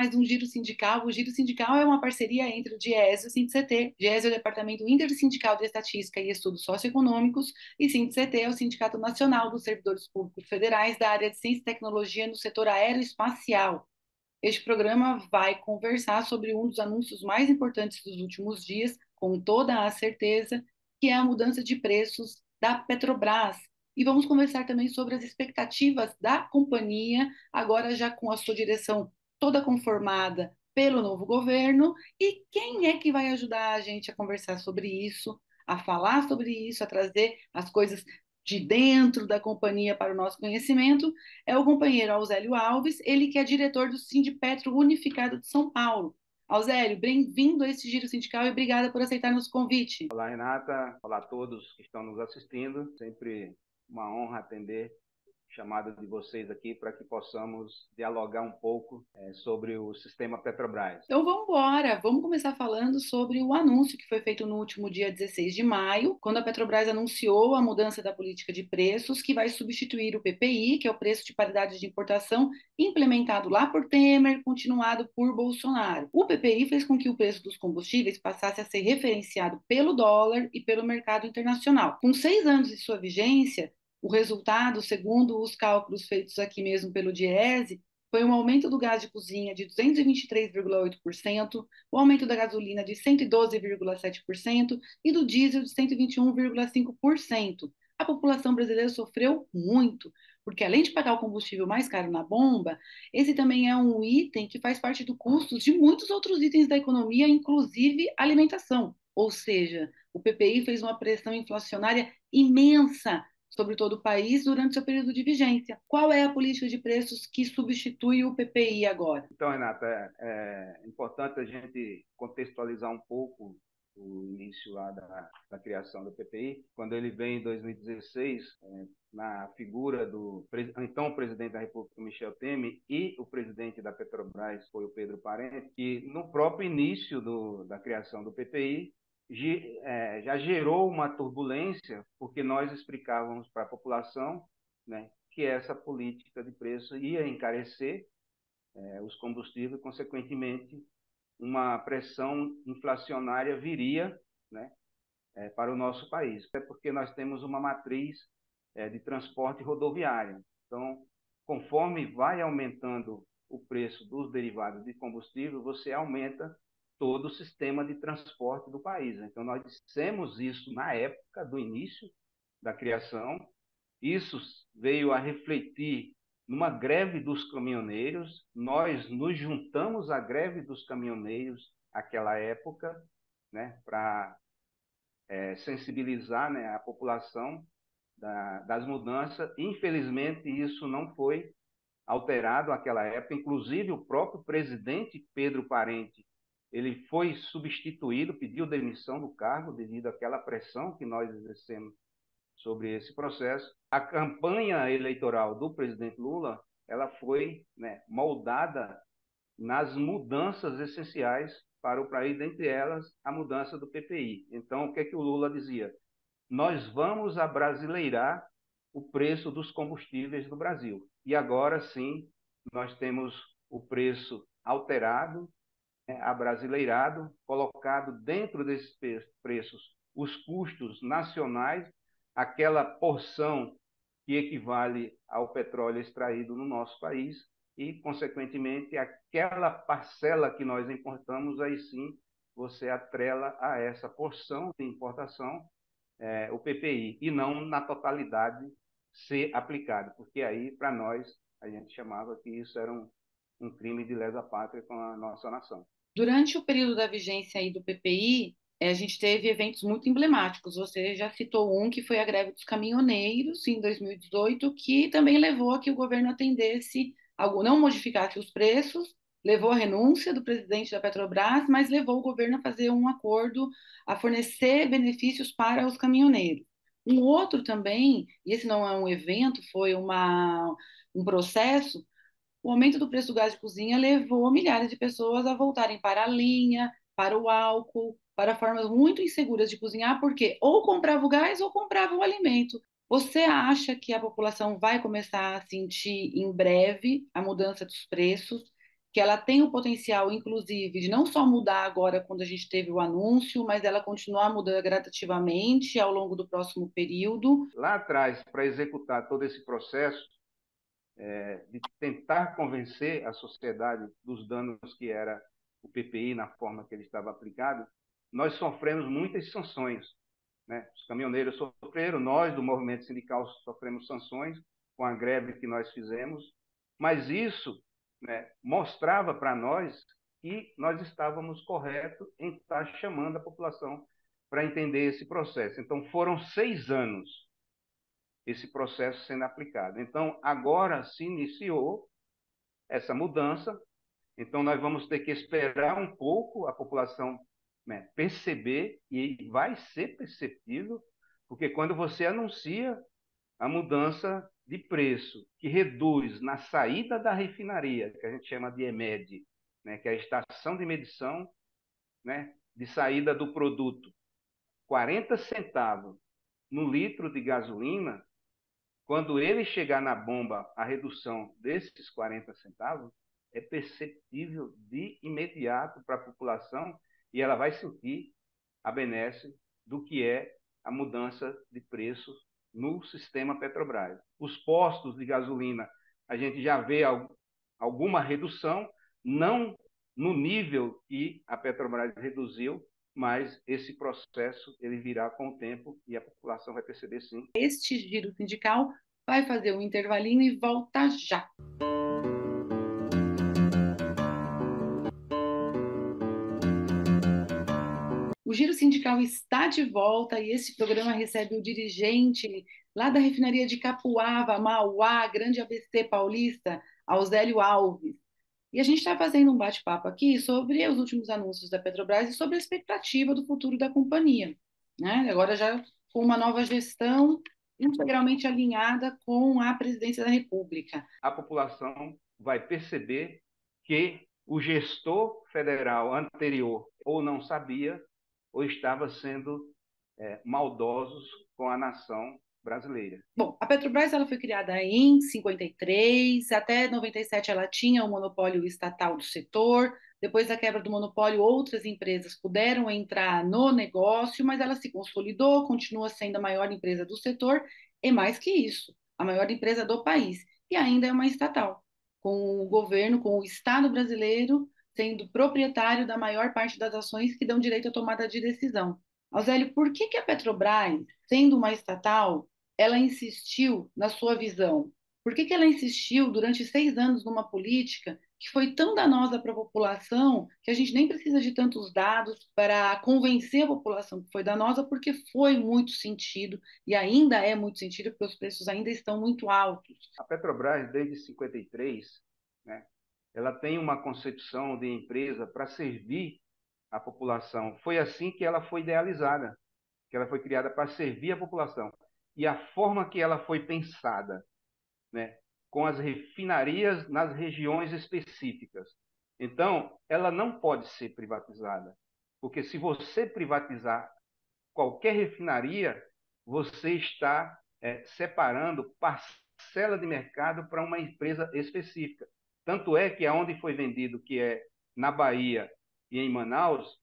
mais um Giro Sindical. O Giro Sindical é uma parceria entre o DIEESE e o SINDIC-CT. DIEESE é o Departamento Intersindical de Estatística e Estudos Socioeconômicos e SINDIC-CT é o Sindicato Nacional dos Servidores Públicos Federais da área de Ciência e Tecnologia no setor aeroespacial. Este programa vai conversar sobre um dos anúncios mais importantes dos últimos dias, com toda a certeza, que é a mudança de preços da Petrobras. E vamos conversar também sobre as expectativas da companhia, agora já com a sua direção toda conformada pelo novo governo, e quem é que vai ajudar a gente a conversar sobre isso, a falar sobre isso, a trazer as coisas de dentro da companhia para o nosso conhecimento, é o companheiro Auzélio Alves, ele que é diretor do Sindipetro Unificado de São Paulo. Auzélio, bem-vindo a esse Giro Sindical e obrigada por aceitar nosso convite. Olá, Renata. Olá a todos que estão nos assistindo. Sempre uma honra atender a chamada de vocês aqui para que possamos dialogar um pouco sobre o sistema Petrobras. Então vamos embora, vamos começar falando sobre o anúncio que foi feito no último dia 16 de maio, quando a Petrobras anunciou a mudança da política de preços, que vai substituir o PPI, que é o preço de paridade de importação, implementado lá por Temer, continuado por Bolsonaro. O PPI fez com que o preço dos combustíveis passasse a ser referenciado pelo dólar e pelo mercado internacional. Com 6 anos de sua vigência, o resultado, segundo os cálculos feitos aqui mesmo pelo DIEESE, foi um aumento do gás de cozinha de 223,8%, o aumento da gasolina de 112,7% e do diesel de 121,5%. A população brasileira sofreu muito, porque além de pagar o combustível mais caro na bomba, esse também é um item que faz parte do custo de muitos outros itens da economia, inclusive alimentação. Ou seja, o PPI fez uma pressão inflacionária imensa sobre todo o país durante seu período de vigência. Qual é a política de preços que substitui o PPI agora? Então, Renata, é importante a gente contextualizar um pouco o início lá da criação do PPI. Quando ele vem em 2016, na figura do então presidente da República, Michel Temer, e o presidente da Petrobras, foi o Pedro Parente, que no próprio início da criação do PPI, já gerou uma turbulência, porque nós explicávamos para a população, né, que essa política de preço ia encarecer os combustíveis, consequentemente, uma pressão inflacionária viria, né, para o nosso país. É porque nós temos uma matriz de transporte rodoviário. Então, conforme vai aumentando o preço dos derivados de combustível, você aumenta todo o sistema de transporte do país. Então, nós dissemos isso na época do início da criação. Isso veio a refletir numa greve dos caminhoneiros. Nós nos juntamos à greve dos caminhoneiros naquela época, né, para sensibilizar, né, a população das mudanças. Infelizmente, isso não foi alterado naquela época. Inclusive, o próprio presidente Pedro Parente, ele foi substituído, pediu demissão do cargo devido àquela pressão que nós exercemos sobre esse processo. A campanha eleitoral do presidente Lula, ela foi, né, moldada nas mudanças essenciais para o país, dentre elas a mudança do PPI. Então, o que é que o Lula dizia? Nós vamos abrasileirar o preço dos combustíveis do Brasil. E agora sim, nós temos o preço alterado, abrasileirado, colocado dentro desses preços os custos nacionais, aquela porção que equivale ao petróleo extraído no nosso país e, consequentemente, aquela parcela que nós importamos, aí sim você atrela a essa porção de importação o PPI, e não na totalidade ser aplicado, porque aí, para nós, a gente chamava que isso era um crime de lesa pátria com a nossa nação. Durante o período da vigência aí do PPI, a gente teve eventos muito emblemáticos. Você já citou um, que foi a greve dos caminhoneiros em 2018, que também levou a que o governo atendesse, não modificasse os preços, levou à renúncia do presidente da Petrobras, mas levou o governo a fazer um acordo, a fornecer benefícios para os caminhoneiros. Um outro também, e esse não é um evento, foi um processo. O aumento do preço do gás de cozinha levou milhares de pessoas a voltarem para a lenha, para o álcool, para formas muito inseguras de cozinhar, porque ou comprava o gás ou comprava o alimento. Você acha que a população vai começar a sentir em breve a mudança dos preços? que ela tem o potencial, inclusive, de não só mudar agora quando a gente teve o anúncio, mas ela continuar mudando gradativamente ao longo do próximo período. Lá atrás, para executar todo esse processo, de tentar convencer a sociedade dos danos que era o PPI na forma que ele estava aplicado, nós sofremos muitas sanções, né? Os caminhoneiros sofreram, nós do movimento sindical sofremos sanções com a greve que nós fizemos, mas isso, né, mostrava para nós que nós estávamos corretos em estar chamando a população para entender esse processo. Então, foram 6 anos esse processo sendo aplicado. Então, agora se iniciou essa mudança, então nós vamos ter que esperar um pouco a população, né, perceber, e vai ser perceptível, porque quando você anuncia a mudança de preço, que reduz na saída da refinaria, que a gente chama de EMED, né, que é a estação de medição, né, de saída do produto, 40 centavos no litro de gasolina, quando ele chegar na bomba, a redução desses 40 centavos é perceptível de imediato para a população e ela vai sentir a benesse do que é a mudança de preço no sistema Petrobras. Os postos de gasolina, a gente já vê alguma redução, não no nível que a Petrobras reduziu, mas esse processo ele virá com o tempo e a população vai perceber sim. Este giro sindical vai fazer um intervalinho e volta já. O Giro Sindical está de volta e esse programa recebe o dirigente lá da refinaria de Capuava, Mauá, Grande ABC Paulista, Auzélio Alves. E a gente está fazendo um bate-papo aqui sobre os últimos anúncios da Petrobras e sobre a expectativa do futuro da companhia, né? Agora já com uma nova gestão integralmente alinhada com a presidência da República. A população vai perceber que o gestor federal anterior ou não sabia ou estava sendo maldosos com a nação brasileira. Bom, a Petrobras ela foi criada em 53, até 97 ela tinha o monopólio estatal do setor. Depois da quebra do monopólio, outras empresas puderam entrar no negócio, mas ela se consolidou, continua sendo a maior empresa do setor e mais que isso, a maior empresa do país. E ainda é uma estatal, com o governo, com o Estado brasileiro sendo proprietário da maior parte das ações que dão direito à tomada de decisão. Auzélio, por que que a Petrobras, sendo uma estatal, ela insistiu na sua visão? Por que que ela insistiu durante 6 anos numa política que foi tão danosa para a população que a gente nem precisa de tantos dados para convencer a população que foi danosa, porque foi muito sentido e ainda é muito sentido, porque os preços ainda estão muito altos. A Petrobras, desde 53, né, ela tem uma concepção de empresa para servir a população. Foi assim que ela foi idealizada, que ela foi criada para servir a população. E a forma que ela foi pensada, né, com as refinarias nas regiões específicas. Então, ela não pode ser privatizada, porque se você privatizar qualquer refinaria, você está separando parcela de mercado para uma empresa específica. Tanto é que aonde foi vendido, que é na Bahia e em Manaus,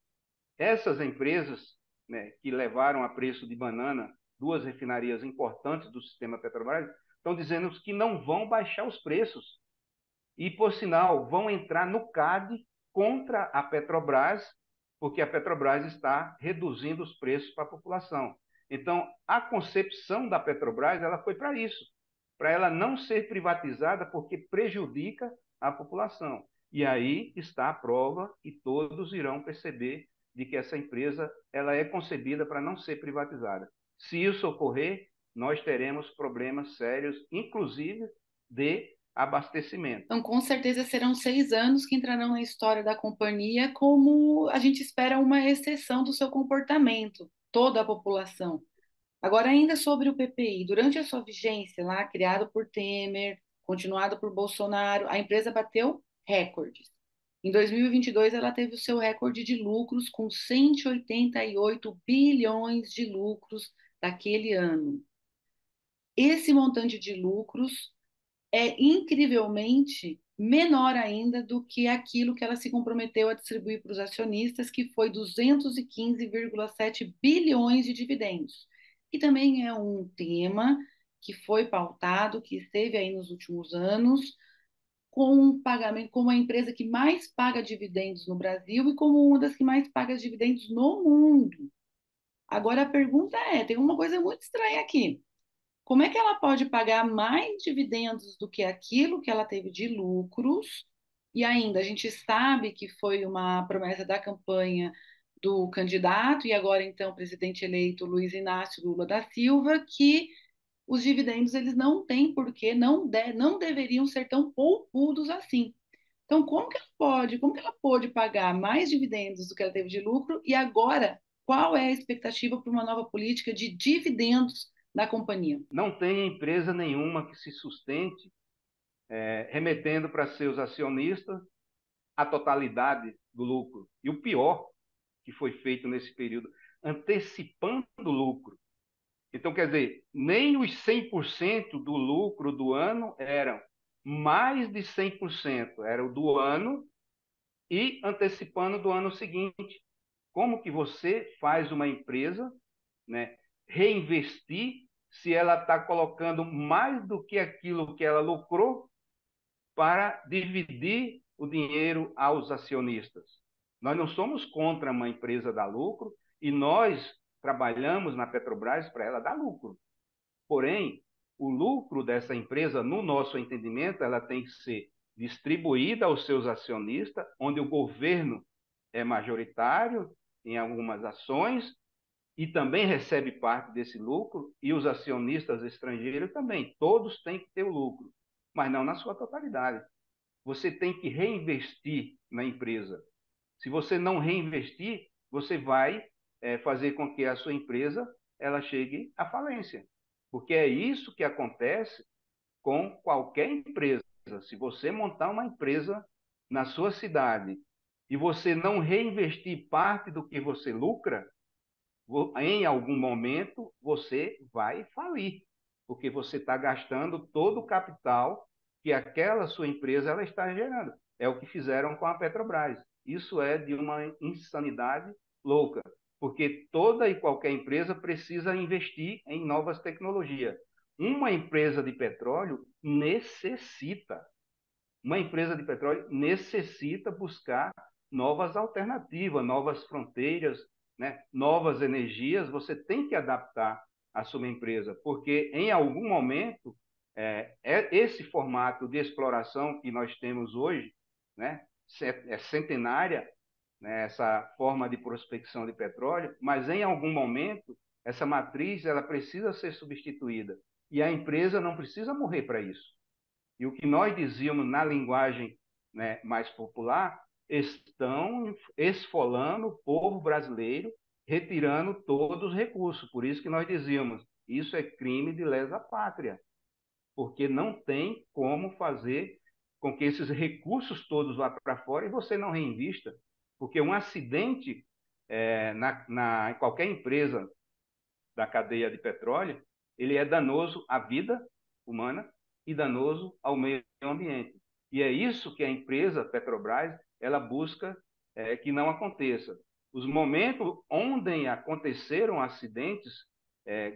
essas empresas, né, que levaram a preço de banana duas refinarias importantes do sistema Petrobras, estão dizendo que não vão baixar os preços. E, por sinal, vão entrar no CAD contra a Petrobras, porque a Petrobras está reduzindo os preços para a população. Então, a concepção da Petrobras ela foi para isso, para ela não ser privatizada, porque prejudica a população. E aí está a prova e todos irão perceber de que essa empresa ela é concebida para não ser privatizada. Se isso ocorrer, nós teremos problemas sérios, inclusive de abastecimento. Então, com certeza serão 6 anos que entrarão na história da companhia como a gente espera uma exceção do seu comportamento, toda a população. Agora, ainda sobre o PPI, durante a sua vigência lá, criado por Temer, continuado por Bolsonaro, a empresa bateu recordes. Em 2022, ela teve o seu recorde de lucros com 188 bilhões de lucros daquele ano. Esse montante de lucros é incrivelmente menor ainda do que aquilo que ela se comprometeu a distribuir para os acionistas, que foi 215,7 bilhões de dividendos. E também é um tema que foi pautado, que esteve aí nos últimos anos, com um pagamento, como a empresa que mais paga dividendos no Brasil e como uma das que mais paga dividendos no mundo. Agora a pergunta é, tem uma coisa muito estranha aqui. Como é que ela pode pagar mais dividendos do que aquilo que ela teve de lucros? E ainda, a gente sabe que foi uma promessa da campanha do candidato e agora então presidente eleito Luiz Inácio Lula da Silva, que os dividendos eles não têm porquê, não deveriam ser tão poupudos assim. Então, como que ela pode pagar mais dividendos do que ela teve de lucro? E agora, qual é a expectativa para uma nova política de dividendos da companhia? Não tem empresa nenhuma que se sustente remetendo para seus acionistas a totalidade do lucro. E o pior que foi feito nesse período, antecipando o lucro. Então, quer dizer, nem os 100% do lucro do ano eram, mais de 100% era o do ano e antecipando do ano seguinte. Como que você faz uma empresa, né, reinvestir se ela está colocando mais do que aquilo que ela lucrou para dividir o dinheiro aos acionistas? Nós não somos contra uma empresa dar lucro e nós trabalhamos na Petrobras para ela dar lucro. Porém, o lucro dessa empresa, no nosso entendimento, ela tem que ser distribuída aos seus acionistas, onde o governo é majoritário em algumas ações e também recebe parte desse lucro, e os acionistas estrangeiros também. Todos têm que ter o lucro, mas não na sua totalidade. Você tem que reinvestir na empresa. Se você não reinvestir, você vai fazer com que a sua empresa ela chegue à falência. Porque é isso que acontece com qualquer empresa. Se você montar uma empresa na sua cidade e você não reinvestir parte do que você lucra, em algum momento você vai falir, porque você está gastando todo o capital que aquela sua empresa ela está gerando. É o que fizeram com a Petrobras. Isso é de uma insanidade louca, porque toda e qualquer empresa precisa investir em novas tecnologias. Uma empresa de petróleo necessita, uma empresa de petróleo necessita buscar novas alternativas, novas fronteiras, né? Novas energias. Você tem que adaptar a sua empresa, porque em algum momento esse formato de exploração que nós temos hoje, né? É centenária, né? Essa forma de prospecção de petróleo, mas em algum momento essa matriz ela precisa ser substituída e a empresa não precisa morrer para isso. E o que nós dizíamos na linguagem, né, mais popular, estão esfolando o povo brasileiro, retirando todos os recursos. Por isso que nós dizíamos, isso é crime de lesa pátria, porque não tem como fazer com que esses recursos todos vá para fora e você não reinvista, porque um acidente em qualquer empresa da cadeia de petróleo, ele é danoso à vida humana e danoso ao meio ambiente. E é isso que a empresa Petrobras ela busca que não aconteça. Os momentos onde aconteceram acidentes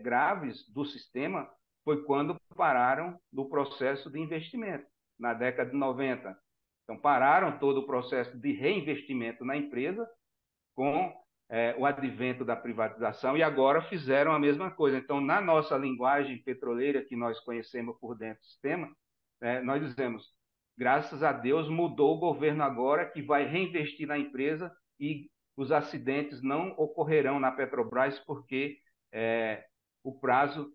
graves do sistema foi quando pararam do processo de investimento, na década de 90. Então, pararam todo o processo de reinvestimento na empresa com o advento da privatização e agora fizeram a mesma coisa. Então, na nossa linguagem petroleira, que nós conhecemos por dentro do sistema, nós dizemos, graças a Deus, mudou o governo agora que vai reinvestir na empresa e os acidentes não ocorrerão na Petrobras porque o prazo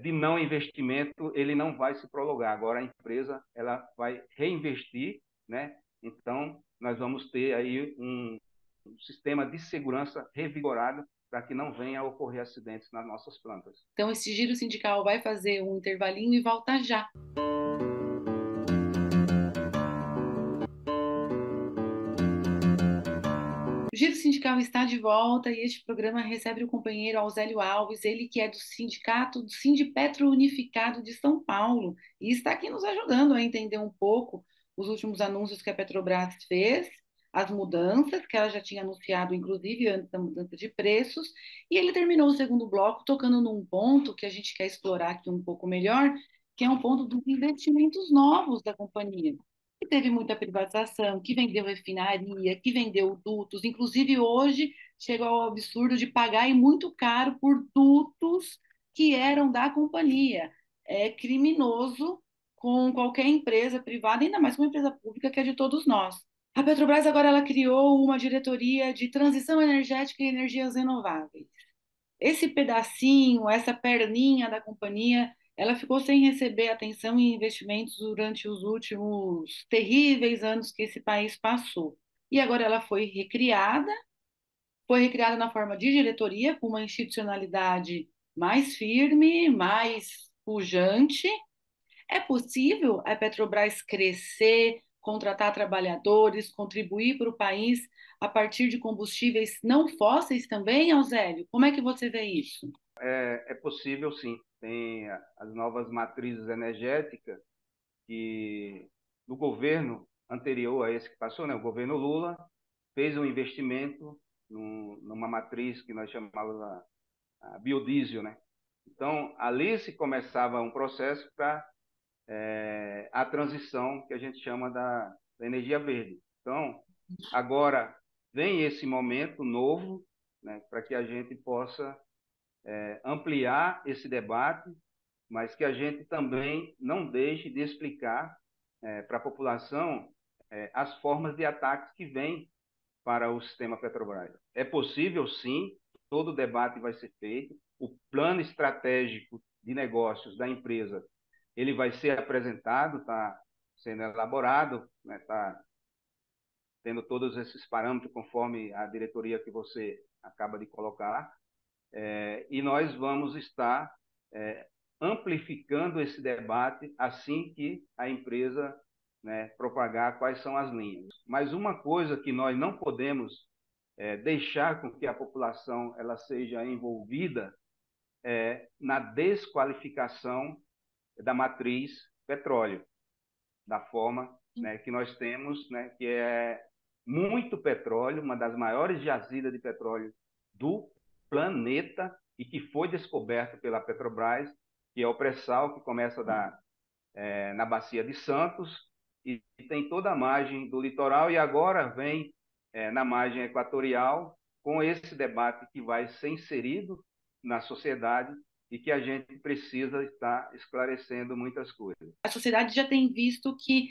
de não investimento ele não vai se prolongar. Agora a empresa ela vai reinvestir, né? Então, nós vamos ter aí um sistema de segurança revigorado para que não venha a ocorrer acidentes nas nossas plantas. Então, esse giro sindical vai fazer um intervalinho e volta já. O Giro Sindical está de volta e este programa recebe o companheiro Auzélio Alves, ele que é do sindicato do Sindipetro Unificado de São Paulo e está aqui nos ajudando a entender um pouco os últimos anúncios que a Petrobras fez, as mudanças que ela já tinha anunciado, inclusive antes da mudança de preços, e ele terminou o segundo bloco tocando num ponto que a gente quer explorar aqui um pouco melhor, que é um ponto dos investimentos novos da companhia, que teve muita privatização, que vendeu refinaria, que vendeu dutos, inclusive hoje chegou ao absurdo de pagar e muito caro por dutos que eram da companhia. É criminoso com qualquer empresa privada, ainda mais com uma empresa pública que é de todos nós. A Petrobras agora ela criou uma diretoria de transição energética e energias renováveis. Esse pedacinho, essa perninha da companhia, ela ficou sem receber atenção e investimentos durante os últimos terríveis anos que esse país passou. E agora ela foi recriada na forma de diretoria, com uma institucionalidade mais firme, mais pujante. É possível a Petrobras crescer, contratar trabalhadores, contribuir para o país a partir de combustíveis não fósseis também, Eusélio? Como é que você vê isso? É possível, sim. Tem as novas matrizes energéticas que no governo anterior a esse que passou, né, o governo Lula, fez um investimento numa matriz que nós chamávamos a biodiesel, né? Então, ali se começava um processo para a transição que a gente chama da energia verde. Então, agora vem esse momento novo, né, para que a gente possa ampliar esse debate, mas que a gente também não deixe de explicar para a população as formas de ataques que vêm para o sistema Petrobras. É possível, sim, todo o debate vai ser feito, o plano estratégico de negócios da empresa ele vai ser apresentado, está sendo elaborado, está tendo todos esses parâmetros conforme a diretoria que você acaba de colocar, e nós vamos estar amplificando esse debate assim que a empresa, né, propagar quais são as linhas. Mas uma coisa que nós não podemos deixar com que a população ela seja envolvida na desqualificação da matriz petróleo, da forma, né, que nós temos, né, que é muito petróleo, uma das maiores jazidas de petróleo do planeta e que foi descoberto pela Petrobras, que é o pré-sal, que começa na Bacia de Santos e tem toda a margem do litoral e agora vem na margem equatorial com esse debate que vai ser inserido na sociedade e que a gente precisa estar esclarecendo muitas coisas. A sociedade já tem visto que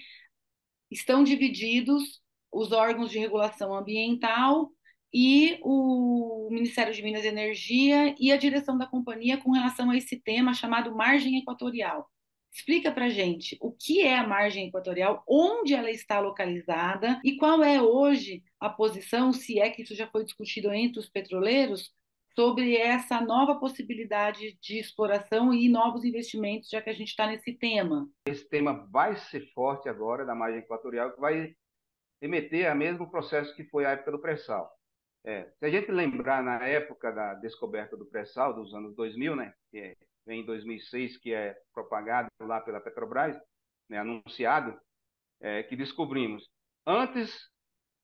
estão divididos os órgãos de regulação ambiental e o Ministério de Minas e Energia e a direção da companhia com relação a esse tema chamado margem equatorial. Explica para gente o que é a margem equatorial, onde ela está localizada e qual é hoje a posição, se é que isso já foi discutido entre os petroleiros, sobre essa nova possibilidade de exploração e novos investimentos, já que a gente está nesse tema. Esse tema vai ser forte agora, da margem equatorial, que vai remeter ao mesmo processo que foi a época do pré-sal. Se a gente lembrar na época da descoberta do pré-sal, dos anos 2000, né, vem em 2006, que é propagado lá pela Petrobras, né, anunciado, que descobrimos. Antes,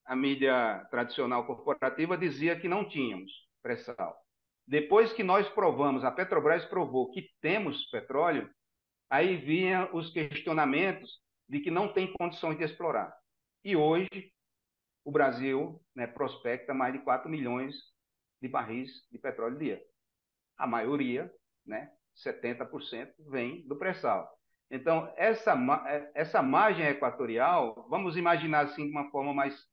a mídia tradicional corporativa dizia que não tínhamos pré-sal. Depois que nós provamos, a Petrobras provou que temos petróleo, aí vinham os questionamentos de que não tem condições de explorar. E hoje, o Brasil, né, prospecta mais de 4 milhões de barris de petróleo dia. A maioria, né, 70%, vem do pré-sal. Então, essa margem equatorial, vamos imaginar assim de uma forma mais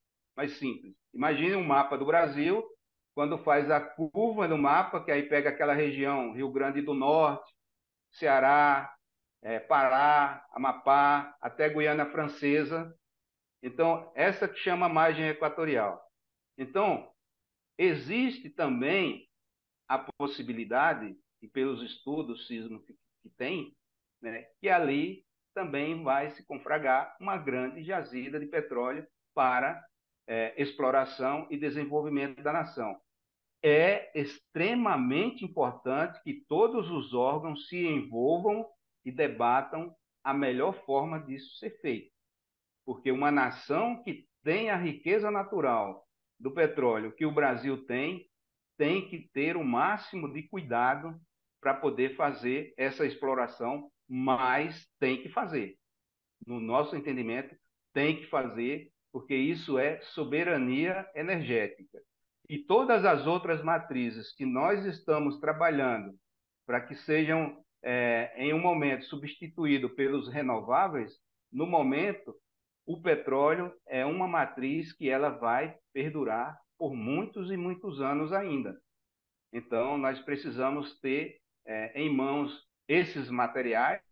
simples. Imagine um mapa do Brasil, quando faz a curva no mapa, que aí pega aquela região, Rio Grande do Norte, Ceará, Pará, Amapá, até Guiana Francesa. Então, essa que chama margem equatorial. Então, existe também a possibilidade, e pelos estudos sísmicos que tem, né, que ali também vai se confragar uma grande jazida de petróleo para exploração e desenvolvimento da nação. É extremamente importante que todos os órgãos se envolvam e debatam a melhor forma disso ser feito, porque uma nação que tem a riqueza natural do petróleo que o Brasil tem que ter o máximo de cuidado para poder fazer essa exploração, mas tem que fazer. No nosso entendimento, tem que fazer, porque isso é soberania energética. E todas as outras matrizes que nós estamos trabalhando para que sejam, em um momento, substituídos pelos renováveis, no momento, o petróleo é uma matriz que ela vai perdurar por muitos e muitos anos ainda. Então, nós precisamos ter em mãos esses materiais,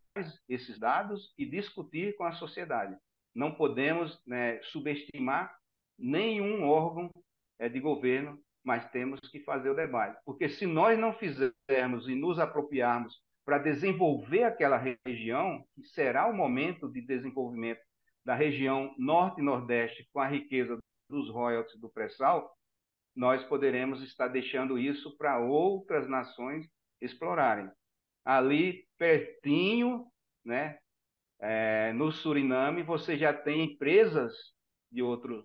esses dados e discutir com a sociedade. Não podemos, né, subestimar nenhum órgão de governo, mas temos que fazer o debate. Porque se nós não fizermos e nos apropriarmos para desenvolver aquela região, que será o momento de desenvolvimento da região norte e nordeste com a riqueza dos royalties do pré-sal, nós poderemos estar deixando isso para outras nações explorarem. Ali pertinho, né, no Suriname, você já tem empresas de outros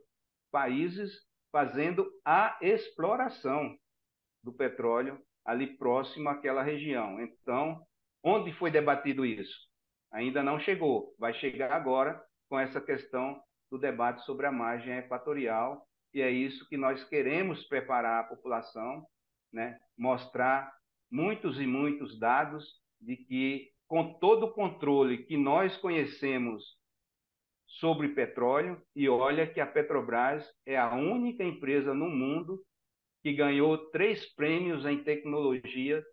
países fazendo a exploração do petróleo ali próximo àquela região. Então, onde foi debatido isso? Ainda não chegou. Vai chegar agora com essa questão do debate sobre a margem equatorial, e é isso que nós queremos preparar a população, né? Mostrar muitos e muitos dados de que, com todo o controle que nós conhecemos sobre petróleo, e olha que a Petrobras é a única empresa no mundo que ganhou 3 prêmios em tecnologia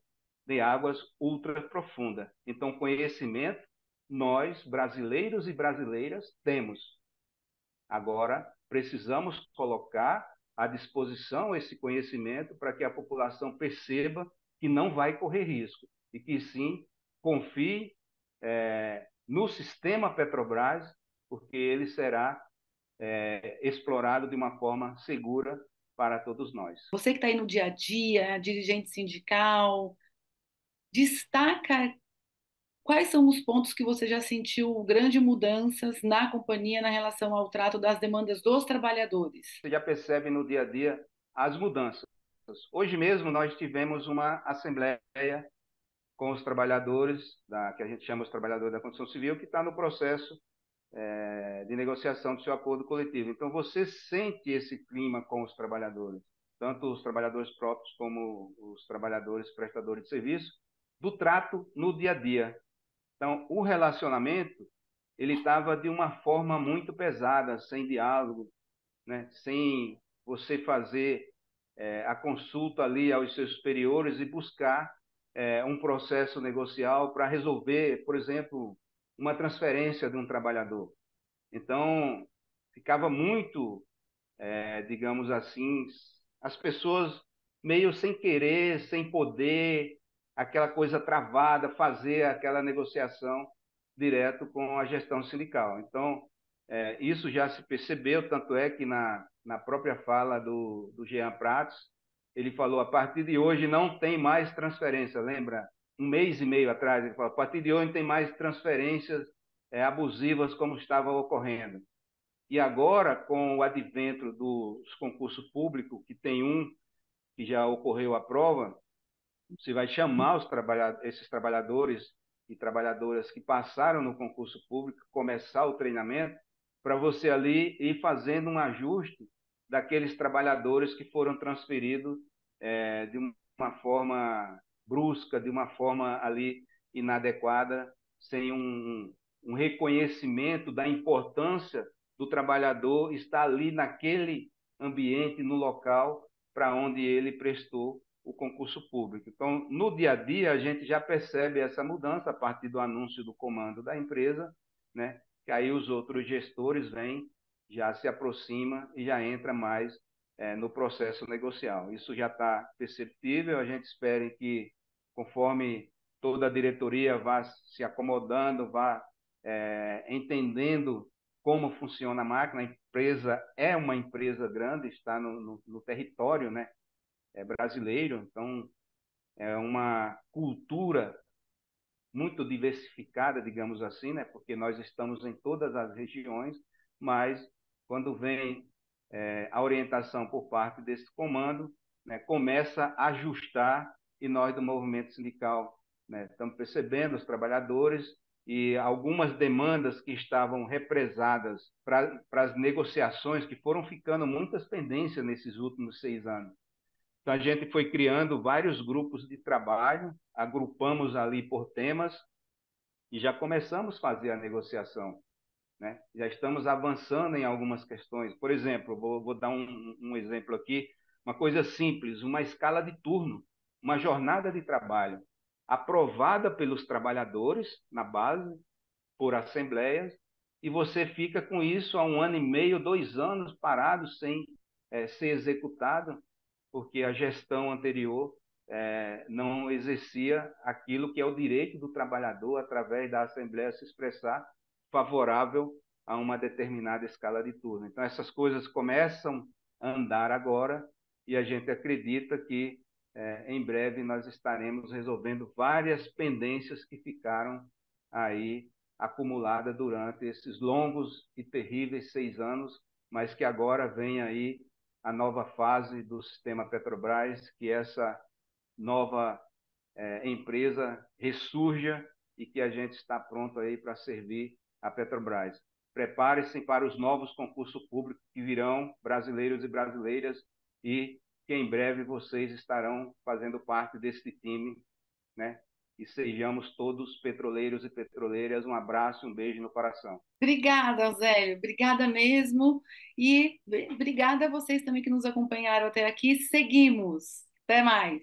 de águas ultra profundas. Então, conhecimento, nós, brasileiros e brasileiras, temos. Agora, precisamos colocar à disposição esse conhecimento para que a população perceba que não vai correr risco e que, sim, confie no sistema Petrobras, porque ele será explorado de uma forma segura para todos nós. Você que está aí no dia a dia, dirigente sindical, destaca quais são os pontos que você já sentiu grandes mudanças na companhia na relação ao trato das demandas dos trabalhadores? Você já percebe no dia a dia as mudanças. Hoje mesmo nós tivemos uma assembleia com os trabalhadores, que a gente chama os trabalhadores da construção civil, que está no processo de negociação do seu acordo coletivo. Então, você sente esse clima com os trabalhadores, tanto os trabalhadores próprios como os trabalhadores prestadores de serviço, do trato no dia a dia. Então, o relacionamento, ele estava de uma forma muito pesada, sem diálogo, né? Sem você fazer a consulta ali aos seus superiores e buscar um processo negocial para resolver, por exemplo, uma transferência de um trabalhador. Então, ficava muito, digamos assim, as pessoas meio sem querer, sem poder, aquela coisa travada, fazer aquela negociação direto com a gestão sindical. Então, isso já se percebeu, tanto é que na própria fala do Jean Pratos, ele falou, a partir de hoje não tem mais transferência, lembra? Um mês e meio atrás, ele falou, a partir de hoje não tem mais transferências abusivas como estava ocorrendo. E agora, com o advento dos concursos públicos, que tem um que já ocorreu a prova, você vai chamar esses trabalhadores e trabalhadoras que passaram no concurso público, começar o treinamento, para você ali ir fazendo um ajuste daqueles trabalhadores que foram transferidos de uma forma brusca, de uma forma ali inadequada, sem um reconhecimento da importância do trabalhador estar ali naquele ambiente, no local para onde ele prestou o concurso público. Então, no dia a dia, a gente já percebe essa mudança a partir do anúncio do comando da empresa, né? Que aí os outros gestores vêm, já se aproxima e já entra mais no processo negocial. Isso já está perceptível, a gente espera que, conforme toda a diretoria vá se acomodando, vá entendendo como funciona a máquina, a empresa é uma empresa grande, está no território, né, brasileiro, então é uma cultura muito diversificada, digamos assim, né, porque nós estamos em todas as regiões, mas quando vem a orientação por parte desse comando, né, começa a ajustar, e nós do movimento sindical, né, estamos percebendo os trabalhadores e algumas demandas que estavam represadas para as negociações, que foram ficando muitas pendências nesses últimos 6 anos. Então, a gente foi criando vários grupos de trabalho, agrupamos ali por temas e já começamos a fazer a negociação, né? Já estamos avançando em algumas questões. Por exemplo, vou dar um exemplo aqui, uma coisa simples, uma escala de turno, uma jornada de trabalho aprovada pelos trabalhadores na base, por assembleias, e você fica com isso há 1 ano e meio, 2 anos parado sem ser executado, porque a gestão anterior não exercia aquilo que é o direito do trabalhador, através da Assembleia, se expressar favorável a uma determinada escala de turno. Então, essas coisas começam a andar agora e a gente acredita que, em breve, nós estaremos resolvendo várias pendências que ficaram aí acumuladas durante esses longos e terríveis 6 anos, mas que agora vem aí a nova fase do sistema Petrobras, que essa nova empresa ressurja e que a gente está pronto aí para servir a Petrobras. Prepare-se para os novos concursos públicos que virão, brasileiros e brasileiras, e que em breve vocês estarão fazendo parte desse time, né? E sejamos todos petroleiros e petroleiras. Um abraço, um beijo no coração. Obrigada, Zélio. Obrigada mesmo. E obrigada a vocês também que nos acompanharam até aqui. Seguimos. Até mais.